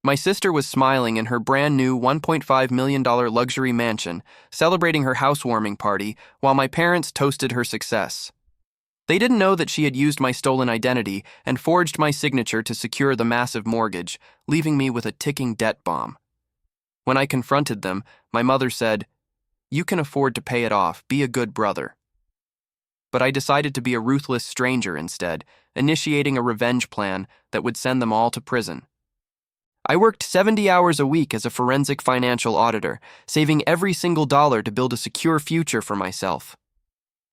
My sister was smiling in her brand new $1.5 million luxury mansion, celebrating her housewarming party, while my parents toasted her success. They didn't know that she had used my stolen identity and forged my signature to secure the massive mortgage, leaving me with a ticking debt bomb. When I confronted them, my mother said, "You can afford to pay it off, be a good brother." But I decided to be a ruthless stranger instead, initiating a revenge plan that would send them all to prison. I worked 70 hours a week as a forensic financial auditor, saving every single dollar to build a secure future for myself.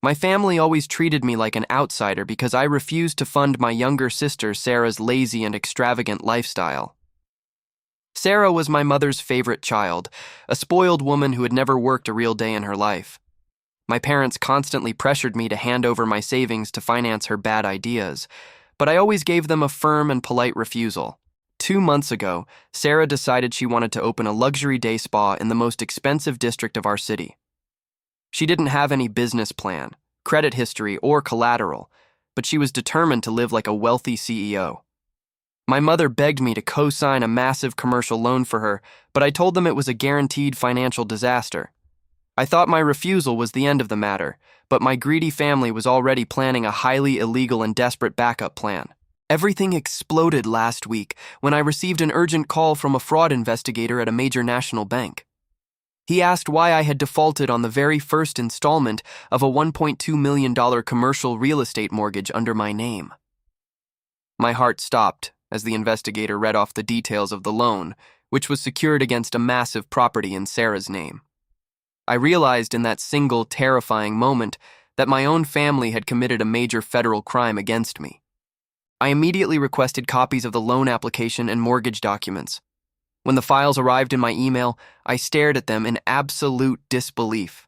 My family always treated me like an outsider because I refused to fund my younger sister Sarah's lazy and extravagant lifestyle. Sarah was my mother's favorite child, a spoiled woman who had never worked a real day in her life. My parents constantly pressured me to hand over my savings to finance her bad ideas, but I always gave them a firm and polite refusal. 2 months ago, Sarah decided she wanted to open a luxury day spa in the most expensive district of our city. She didn't have any business plan, credit history, or collateral, but she was determined to live like a wealthy CEO. My mother begged me to co-sign a massive commercial loan for her, but I told them it was a guaranteed financial disaster. I thought my refusal was the end of the matter, but my greedy family was already planning a highly illegal and desperate backup plan. Everything exploded last week when I received an urgent call from a fraud investigator at a major national bank. He asked why I had defaulted on the very first installment of a $1.2 million commercial real estate mortgage under my name. My heart stopped as the investigator read off the details of the loan, which was secured against a massive property in Sarah's name. I realized in that single terrifying moment that my own family had committed a major federal crime against me. I immediately requested copies of the loan application and mortgage documents. When the files arrived in my email, I stared at them in absolute disbelief.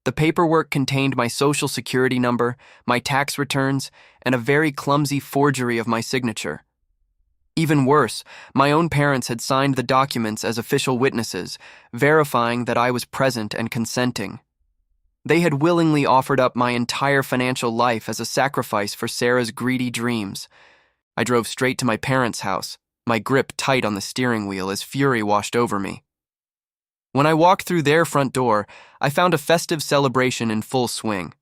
The paperwork contained my social security number, my tax returns, and a very clumsy forgery of my signature. Even worse, my own parents had signed the documents as official witnesses, verifying that I was present and consenting. They had willingly offered up my entire financial life as a sacrifice for Sarah's greedy dreams. I drove straight to my parents' house, my grip tight on the steering wheel as fury washed over me. When I walked through their front door, I found a festive celebration in full swing.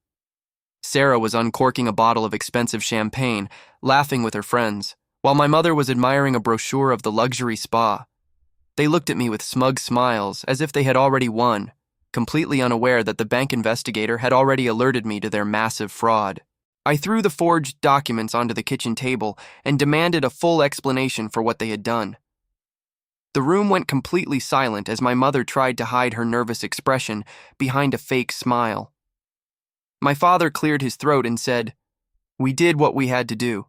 Sarah was uncorking a bottle of expensive champagne, laughing with her friends, while my mother was admiring a brochure of the luxury spa. They looked at me with smug smiles, as if they had already won, completely unaware that the bank investigator had already alerted me to their massive fraud. I threw the forged documents onto the kitchen table and demanded a full explanation for what they had done. The room went completely silent as my mother tried to hide her nervous expression behind a fake smile. My father cleared his throat and said, "We did what we had to do.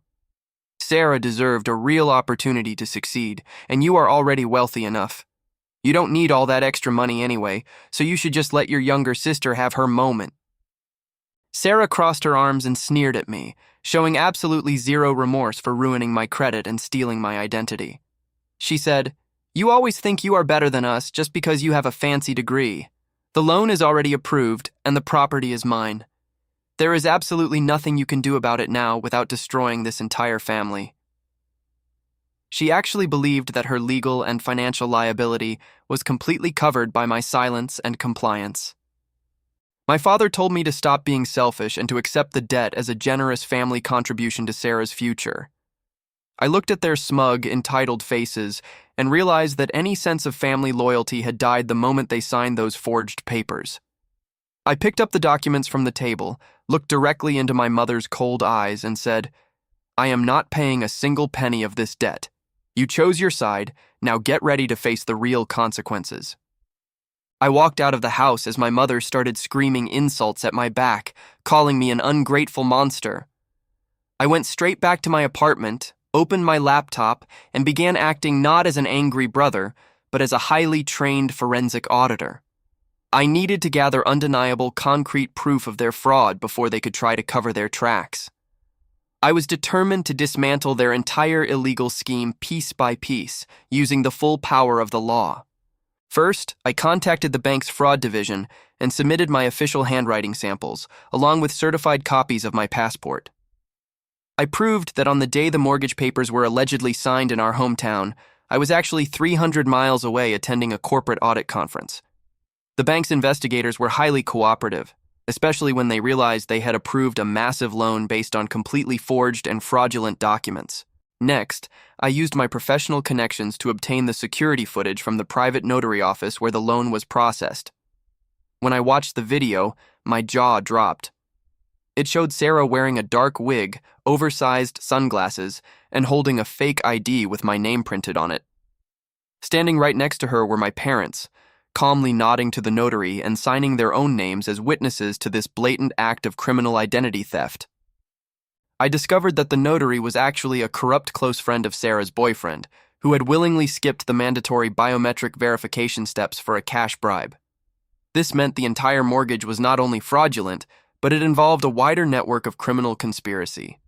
Sarah deserved a real opportunity to succeed, and you are already wealthy enough. You don't need all that extra money anyway, so you should just let your younger sister have her moment." Sarah crossed her arms and sneered at me, showing absolutely zero remorse for ruining my credit and stealing my identity. She said, "You always think you are better than us just because you have a fancy degree. The loan is already approved, and the property is mine. There is absolutely nothing you can do about it now without destroying this entire family." She actually believed that her legal and financial liability was completely covered by my silence and compliance. My father told me to stop being selfish and to accept the debt as a generous family contribution to Sarah's future. I looked at their smug, entitled faces and realized that any sense of family loyalty had died the moment they signed those forged papers. I picked up the documents from the table, looked directly into my mother's cold eyes, and said, "I am not paying a single penny of this debt. You chose your side, now get ready to face the real consequences." I walked out of the house as my mother started screaming insults at my back, calling me an ungrateful monster. I went straight back to my apartment, opened my laptop, and began acting not as an angry brother, but as a highly trained forensic auditor. I needed to gather undeniable, concrete proof of their fraud before they could try to cover their tracks. I was determined to dismantle their entire illegal scheme piece by piece, using the full power of the law. First, I contacted the bank's fraud division and submitted my official handwriting samples, along with certified copies of my passport. I proved that on the day the mortgage papers were allegedly signed in our hometown, I was actually 300 miles away attending a corporate audit conference. The bank's investigators were highly cooperative, especially when they realized they had approved a massive loan based on completely forged and fraudulent documents. Next, I used my professional connections to obtain the security footage from the private notary office where the loan was processed. When I watched the video, my jaw dropped. It showed Sarah wearing a dark wig, oversized sunglasses, and holding a fake ID with my name printed on it. Standing right next to her were my parents, calmly nodding to the notary and signing their own names as witnesses to this blatant act of criminal identity theft. I discovered that the notary was actually a corrupt close friend of Sarah's boyfriend, who had willingly skipped the mandatory biometric verification steps for a cash bribe. This meant the entire mortgage was not only fraudulent, but it involved a wider network of criminal conspiracy.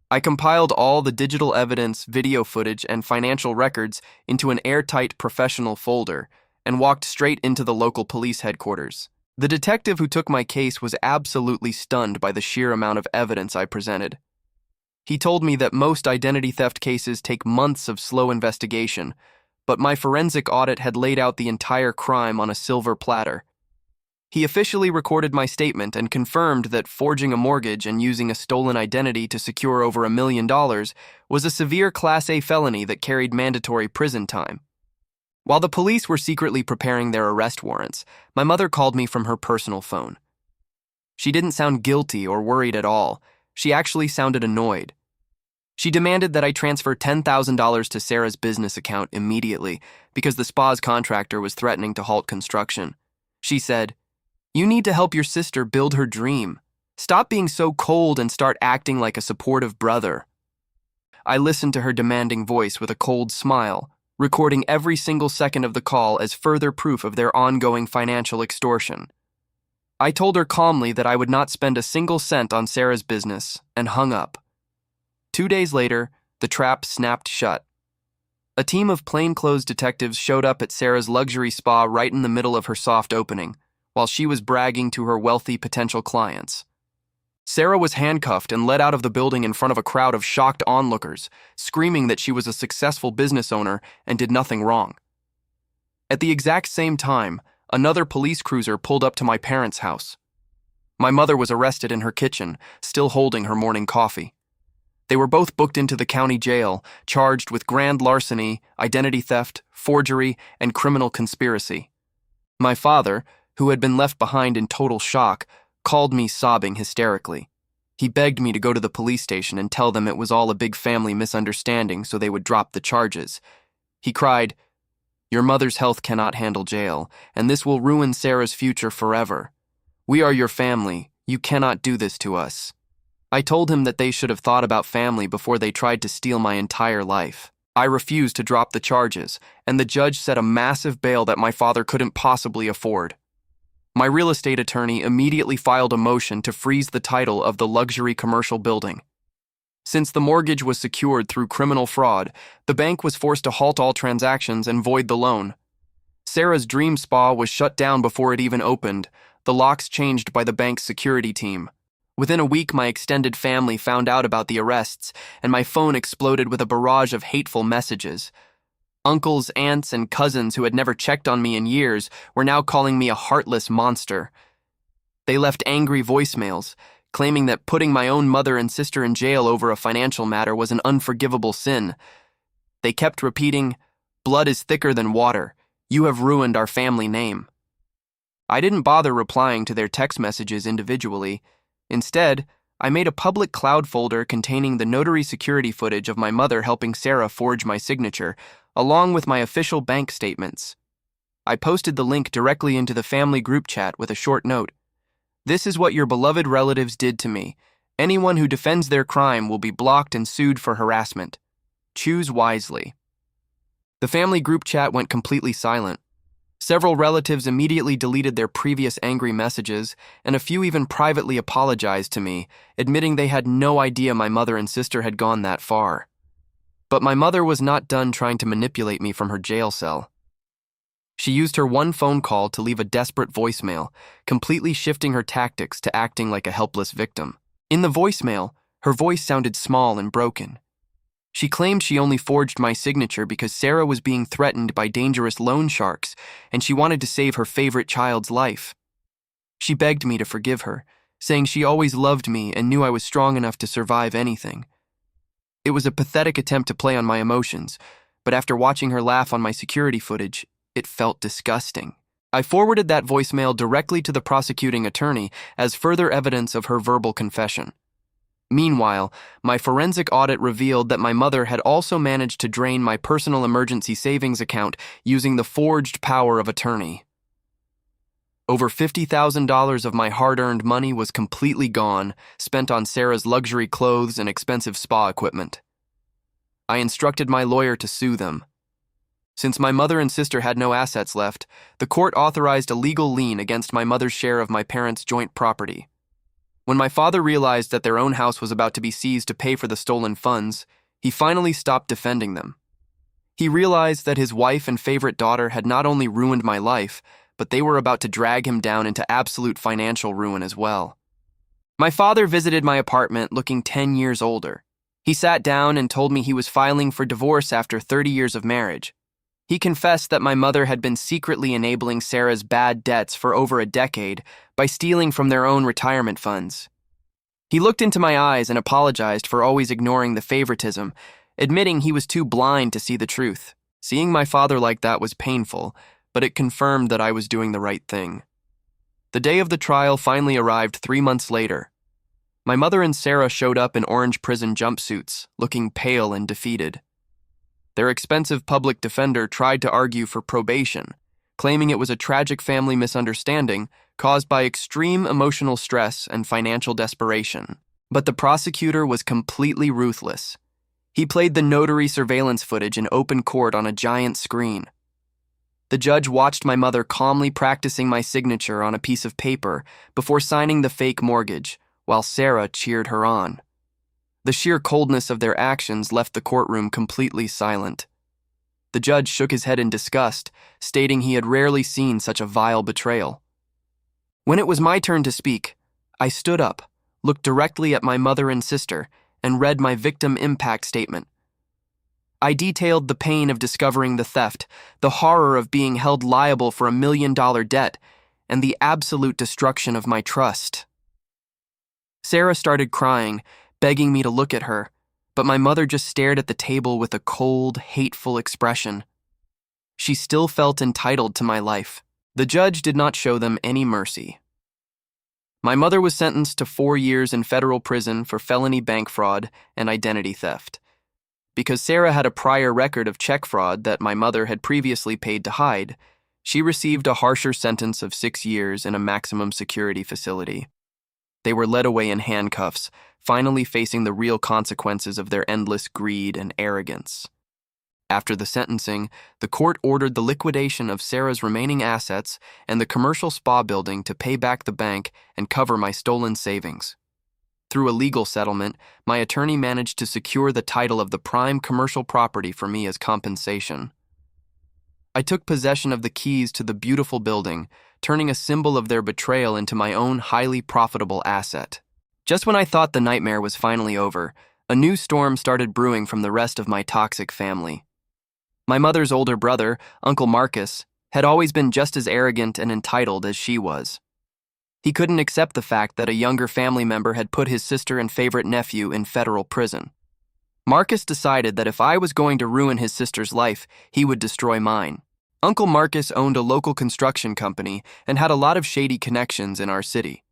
I compiled all the digital evidence, video footage, and financial records into an airtight professional folder and walked straight into the local police headquarters. The detective who took my case was absolutely stunned by the sheer amount of evidence I presented. He told me that most identity theft cases take months of slow investigation, but my forensic audit had laid out the entire crime on a silver platter. He officially recorded my statement and confirmed that forging a mortgage and using a stolen identity to secure over $1 million was a severe Class A felony that carried mandatory prison time. While the police were secretly preparing their arrest warrants, my mother called me from her personal phone. She didn't sound guilty or worried at all. She actually sounded annoyed. She demanded that I transfer $10,000 to Sarah's business account immediately because the spa's contractor was threatening to halt construction. She said, "You need to help your sister build her dream. Stop being so cold and start acting like a supportive brother." I listened to her demanding voice with a cold smile, recording every single second of the call as further proof of their ongoing financial extortion. I told her calmly that I would not spend a single cent on Sarah's business and hung up. 2 days later, the trap snapped shut. A team of plainclothes detectives showed up at Sarah's luxury spa right in the middle of her soft opening, while she was bragging to her wealthy potential clients. Sarah was handcuffed and led out of the building in front of a crowd of shocked onlookers, screaming that she was a successful business owner and did nothing wrong. At the exact same time, another police cruiser pulled up to my parents' house. My mother was arrested in her kitchen, still holding her morning coffee. They were both booked into the county jail, charged with grand larceny, identity theft, forgery, and criminal conspiracy. My father, who had been left behind in total shock, called me sobbing hysterically. He begged me to go to the police station and tell them it was all a big family misunderstanding so they would drop the charges. He cried, "Your mother's health cannot handle jail, and this will ruin Sarah's future forever. We are your family. You cannot do this to us." I told him that they should have thought about family before they tried to steal my entire life. I refused to drop the charges, and the judge set a massive bail that my father couldn't possibly afford. My real estate attorney immediately filed a motion to freeze the title of the luxury commercial building. Since the mortgage was secured through criminal fraud, the bank was forced to halt all transactions and void the loan. Sarah's dream spa was shut down before it even opened, the locks changed by the bank's security team. Within a week, my extended family found out about the arrests, and my phone exploded with a barrage of hateful messages. Uncles, aunts, and cousins who had never checked on me in years were now calling me a heartless monster. They left angry voicemails, claiming that putting my own mother and sister in jail over a financial matter was an unforgivable sin. They kept repeating, "Blood is thicker than water. You have ruined our family name." I didn't bother replying to their text messages individually. Instead, I made a public cloud folder containing the notary security footage of my mother helping Sarah forge my signature, along with my official bank statements. I posted the link directly into the family group chat with a short note. "This is what your beloved relatives did to me. Anyone who defends their crime will be blocked and sued for harassment. Choose wisely." The family group chat went completely silent. Several relatives immediately deleted their previous angry messages, and a few even privately apologized to me, admitting they had no idea my mother and sister had gone that far. But my mother was not done trying to manipulate me from her jail cell. She used her one phone call to leave a desperate voicemail, completely shifting her tactics to acting like a helpless victim. In the voicemail, her voice sounded small and broken. She claimed she only forged my signature because Sarah was being threatened by dangerous loan sharks and she wanted to save her favorite child's life. She begged me to forgive her, saying she always loved me and knew I was strong enough to survive anything. It was a pathetic attempt to play on my emotions, but after watching her laugh on my security footage, it felt disgusting. I forwarded that voicemail directly to the prosecuting attorney as further evidence of her verbal confession. Meanwhile, my forensic audit revealed that my mother had also managed to drain my personal emergency savings account using the forged power of attorney. Over $50,000 of my hard-earned money was completely gone, spent on Sarah's luxury clothes and expensive spa equipment. I instructed my lawyer to sue them. Since my mother and sister had no assets left, the court authorized a legal lien against my mother's share of my parents' joint property. When my father realized that their own house was about to be seized to pay for the stolen funds, he finally stopped defending them. He realized that his wife and favorite daughter had not only ruined my life, but they were about to drag him down into absolute financial ruin as well. My father visited my apartment looking 10 years older. He sat down and told me he was filing for divorce after 30 years of marriage. He confessed that my mother had been secretly enabling Sarah's bad debts for over a decade by stealing from their own retirement funds. He looked into my eyes and apologized for always ignoring the favoritism, admitting he was too blind to see the truth. Seeing my father like that was painful, but it confirmed that I was doing the right thing. The day of the trial finally arrived 3 months later. My mother and Sarah showed up in orange prison jumpsuits, looking pale and defeated. Their expensive public defender tried to argue for probation, claiming it was a tragic family misunderstanding caused by extreme emotional stress and financial desperation. But the prosecutor was completely ruthless. He played the notary surveillance footage in open court on a giant screen. The judge watched my mother calmly practicing my signature on a piece of paper before signing the fake mortgage, while Sarah cheered her on. The sheer coldness of their actions left the courtroom completely silent. The judge shook his head in disgust, stating he had rarely seen such a vile betrayal. When it was my turn to speak, I stood up, looked directly at my mother and sister, and read my victim impact statement. I detailed the pain of discovering the theft, the horror of being held liable for $1 million debt, and the absolute destruction of my trust. Sarah started crying, begging me to look at her, but my mother just stared at the table with a cold, hateful expression. She still felt entitled to my life. The judge did not show them any mercy. My mother was sentenced to 4 years in federal prison for felony bank fraud and identity theft. Because Sarah had a prior record of check fraud that my mother had previously paid to hide, she received a harsher sentence of 6 years in a maximum security facility. They were led away in handcuffs, finally facing the real consequences of their endless greed and arrogance. After the sentencing, the court ordered the liquidation of Sarah's remaining assets and the commercial spa building to pay back the bank and cover my stolen savings. Through a legal settlement, my attorney managed to secure the title of the prime commercial property for me as compensation. I took possession of the keys to the beautiful building, turning a symbol of their betrayal into my own highly profitable asset. Just when I thought the nightmare was finally over, a new storm started brewing from the rest of my toxic family. My mother's older brother, Uncle Marcus, had always been just as arrogant and entitled as she was. He couldn't accept the fact that a younger family member had put his sister and favorite nephew in federal prison. Marcus decided that if I was going to ruin his sister's life, he would destroy mine. Uncle Marcus owned a local construction company and had a lot of shady connections in our city.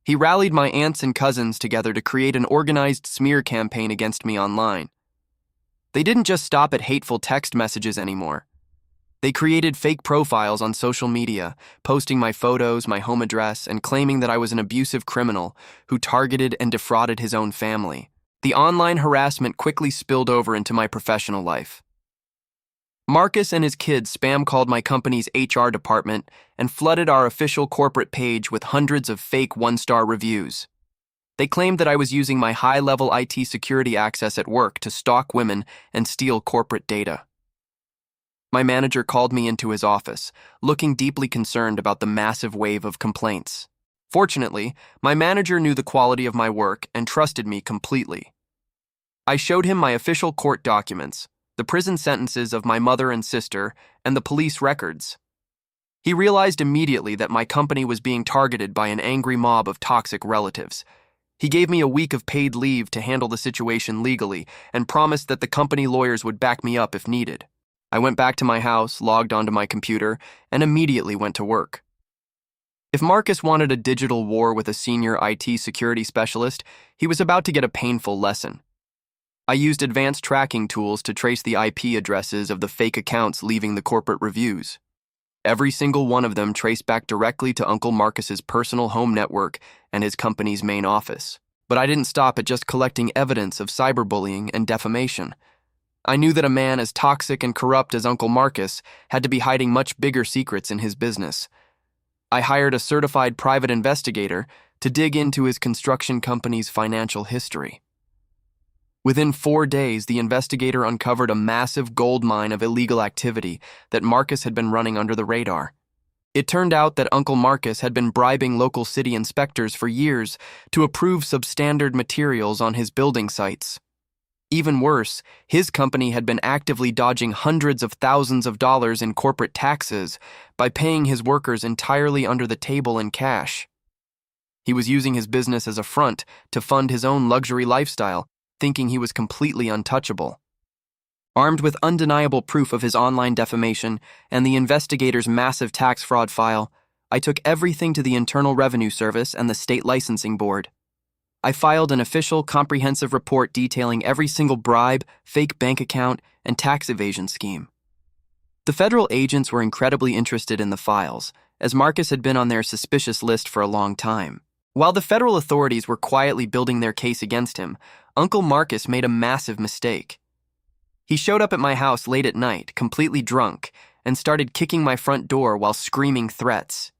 He rallied my aunts and cousins together to create an organized smear campaign against me online. They didn't just stop at hateful text messages anymore. They created fake profiles on social media, posting my photos, my home address, and claiming that I was an abusive criminal who targeted and defrauded his own family. The online harassment quickly spilled over into my professional life. Marcus and his kids spam-called my company's HR department and flooded our official corporate page with hundreds of fake one-star reviews. They claimed that I was using my high-level IT security access at work to stalk women and steal corporate data. My manager called me into his office, looking deeply concerned about the massive wave of complaints. Fortunately, my manager knew the quality of my work and trusted me completely. I showed him my official court documents, the prison sentences of my mother and sister, and the police records. He realized immediately that my company was being targeted by an angry mob of toxic relatives. He gave me a week of paid leave to handle the situation legally and promised that the company lawyers would back me up if needed. I went back to my house, logged onto my computer, and immediately went to work. If Marcus wanted a digital war with a senior IT security specialist, he was about to get a painful lesson. I used advanced tracking tools to trace the IP addresses of the fake accounts leaving the corporate reviews. Every single one of them traced back directly to Uncle Marcus's personal home network and his company's main office. But I didn't stop at just collecting evidence of cyberbullying and defamation. I knew that a man as toxic and corrupt as Uncle Marcus had to be hiding much bigger secrets in his business. I hired a certified private investigator to dig into his construction company's financial history. Within 4 days, the investigator uncovered a massive gold mine of illegal activity that Marcus had been running under the radar. It turned out that Uncle Marcus had been bribing local city inspectors for years to approve substandard materials on his building sites. Even worse, his company had been actively dodging hundreds of thousands of dollars in corporate taxes by paying his workers entirely under the table in cash. He was using his business as a front to fund his own luxury lifestyle, thinking he was completely untouchable. Armed with undeniable proof of his online defamation and the investigator's massive tax fraud file, I took everything to the Internal Revenue Service and the State Licensing Board. I filed an official, comprehensive report detailing every single bribe, fake bank account, and tax evasion scheme. The federal agents were incredibly interested in the files, as Marcus had been on their suspicious list for a long time. While the federal authorities were quietly building their case against him, Uncle Marcus made a massive mistake. He showed up at my house late at night, completely drunk, and started kicking my front door while screaming threats.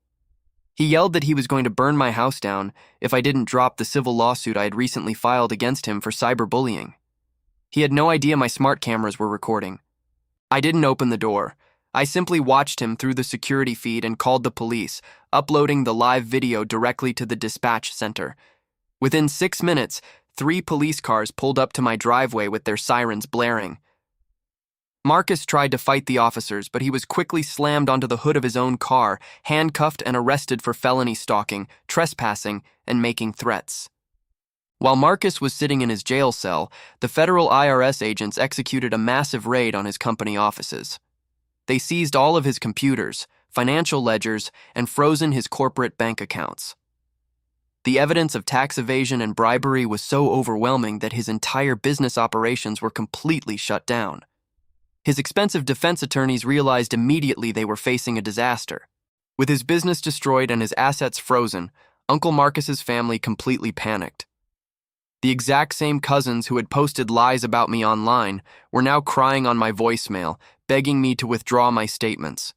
He yelled that he was going to burn my house down if I didn't drop the civil lawsuit I had recently filed against him for cyberbullying. He had no idea my smart cameras were recording. I didn't open the door. I simply watched him through the security feed and called the police, uploading the live video directly to the dispatch center. Within 6 minutes, 3 police cars pulled up to my driveway with their sirens blaring. Marcus tried to fight the officers, but he was quickly slammed onto the hood of his own car, handcuffed and arrested for felony stalking, trespassing, and making threats. While Marcus was sitting in his jail cell, the federal IRS agents executed a massive raid on his company offices. They seized all of his computers, financial ledgers, and frozen his corporate bank accounts. The evidence of tax evasion and bribery was so overwhelming that his entire business operations were completely shut down. His expensive defense attorneys realized immediately they were facing a disaster. With his business destroyed and his assets frozen, Uncle Marcus's family completely panicked. The exact same cousins who had posted lies about me online were now crying on my voicemail, begging me to withdraw my statements.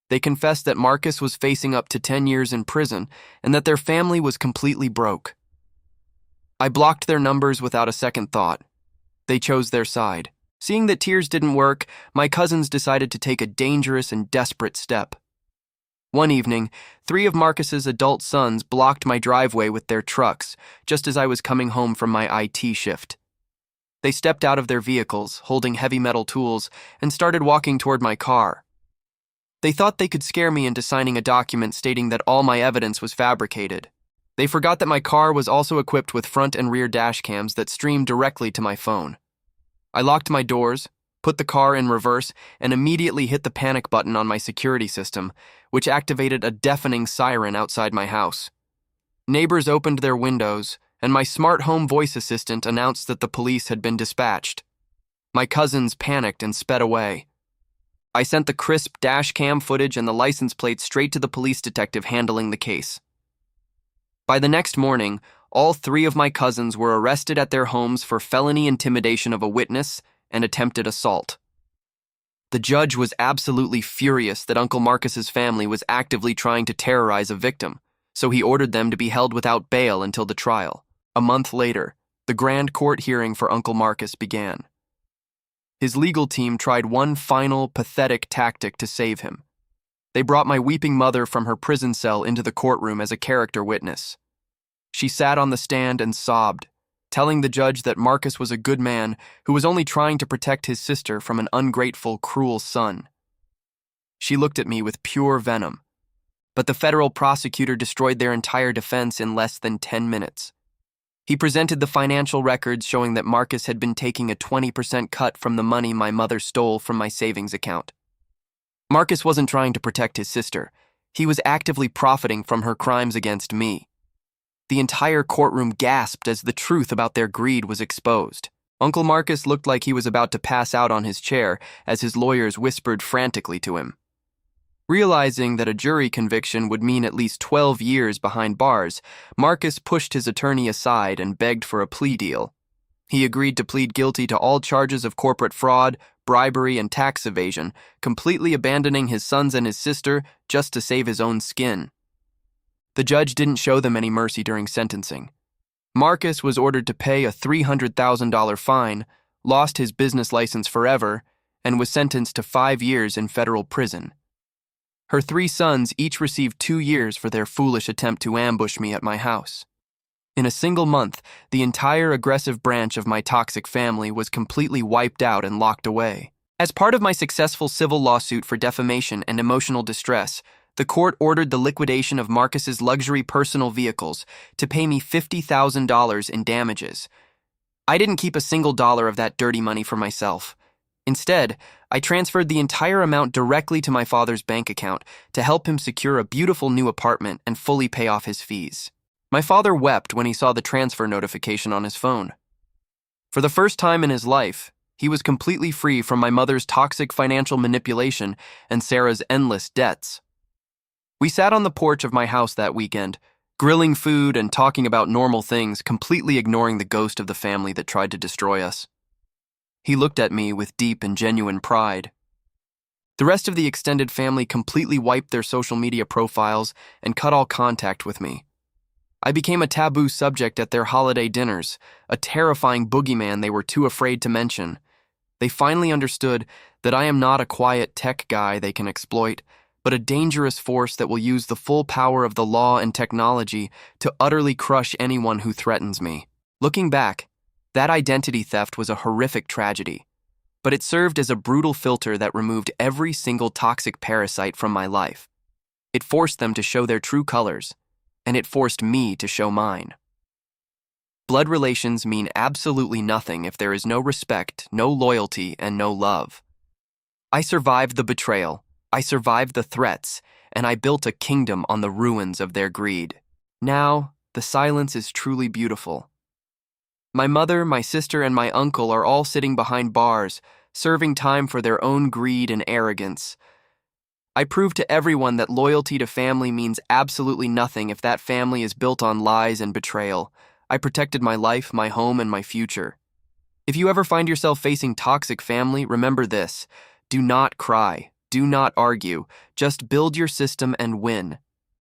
They confessed that Marcus was facing up to 10 years in prison and that their family was completely broke. I blocked their numbers without a second thought. They chose their side. Seeing that tears didn't work, my cousins decided to take a dangerous and desperate step. One evening, 3 of Marcus's adult sons blocked my driveway with their trucks, just as I was coming home from my IT shift. They stepped out of their vehicles, holding heavy metal tools, and started walking toward my car. They thought they could scare me into signing a document stating that all my evidence was fabricated. They forgot that my car was also equipped with front and rear dash cams that streamed directly to my phone. I locked my doors, put the car in reverse, and immediately hit the panic button on my security system, which activated a deafening siren outside my house. Neighbors opened their windows, and my smart home voice assistant announced that the police had been dispatched. My cousins panicked and sped away. I sent the crisp dash cam footage and the license plate straight to the police detective handling the case. By the next morning, all 3 of my cousins were arrested at their homes for felony intimidation of a witness and attempted assault. The judge was absolutely furious that Uncle Marcus's family was actively trying to terrorize a victim, so he ordered them to be held without bail until the trial. A month later, the grand court hearing for Uncle Marcus began. His legal team tried one final, pathetic tactic to save him. They brought my weeping mother from her prison cell into the courtroom as a character witness. She sat on the stand and sobbed. telling the judge that Marcus was a good man who was only trying to protect his sister from an ungrateful, cruel son. She looked at me with pure venom, but the federal prosecutor destroyed their entire defense in less than 10 minutes. He presented the financial records showing that Marcus had been taking a 20% cut from the money my mother stole from my savings account. Marcus wasn't trying to protect his sister. He was actively profiting from her crimes against me. The entire courtroom gasped as the truth about their greed was exposed. Uncle Marcus looked like he was about to pass out on his chair as his lawyers whispered frantically to him. Realizing that a jury conviction would mean at least 12 years behind bars, Marcus pushed his attorney aside and begged for a plea deal. He agreed to plead guilty to all charges of corporate fraud, bribery, and tax evasion, completely abandoning his sons and his sister just to save his own skin. The judge didn't show them any mercy during sentencing. Marcus was ordered to pay a $300,000 fine, lost his business license forever, and was sentenced to 5 years in federal prison. Her 3 sons each received 2 years for their foolish attempt to ambush me at my house. In a single month, the entire aggressive branch of my toxic family was completely wiped out and locked away. As part of my successful civil lawsuit for defamation and emotional distress, the court ordered the liquidation of Marcus's luxury personal vehicles to pay me $50,000 in damages. I didn't keep a single dollar of that dirty money for myself. Instead, I transferred the entire amount directly to my father's bank account to help him secure a beautiful new apartment and fully pay off his fees. My father wept when he saw the transfer notification on his phone. For the first time in his life, he was completely free from my mother's toxic financial manipulation and Sarah's endless debts. We sat on the porch of my house that weekend, grilling food and talking about normal things, completely ignoring the ghost of the family that tried to destroy us. He looked at me with deep and genuine pride. The rest of the extended family completely wiped their social media profiles and cut all contact with me. I became a taboo subject at their holiday dinners, a terrifying boogeyman they were too afraid to mention. They finally understood that I am not a quiet tech guy they can exploit, but a dangerous force that will use the full power of the law and technology to utterly crush anyone who threatens me. Looking back, that identity theft was a horrific tragedy, but it served as a brutal filter that removed every single toxic parasite from my life. It forced them to show their true colors, and it forced me to show mine. Blood relations mean absolutely nothing if there is no respect, no loyalty, and no love. I survived the betrayal, I survived the threats, and I built a kingdom on the ruins of their greed. Now, the silence is truly beautiful. My mother, my sister, and my uncle are all sitting behind bars, serving time for their own greed and arrogance. I proved to everyone that loyalty to family means absolutely nothing if that family is built on lies and betrayal. I protected my life, my home, and my future. If you ever find yourself facing toxic family, remember this: do not cry, do not argue, just build your system and win.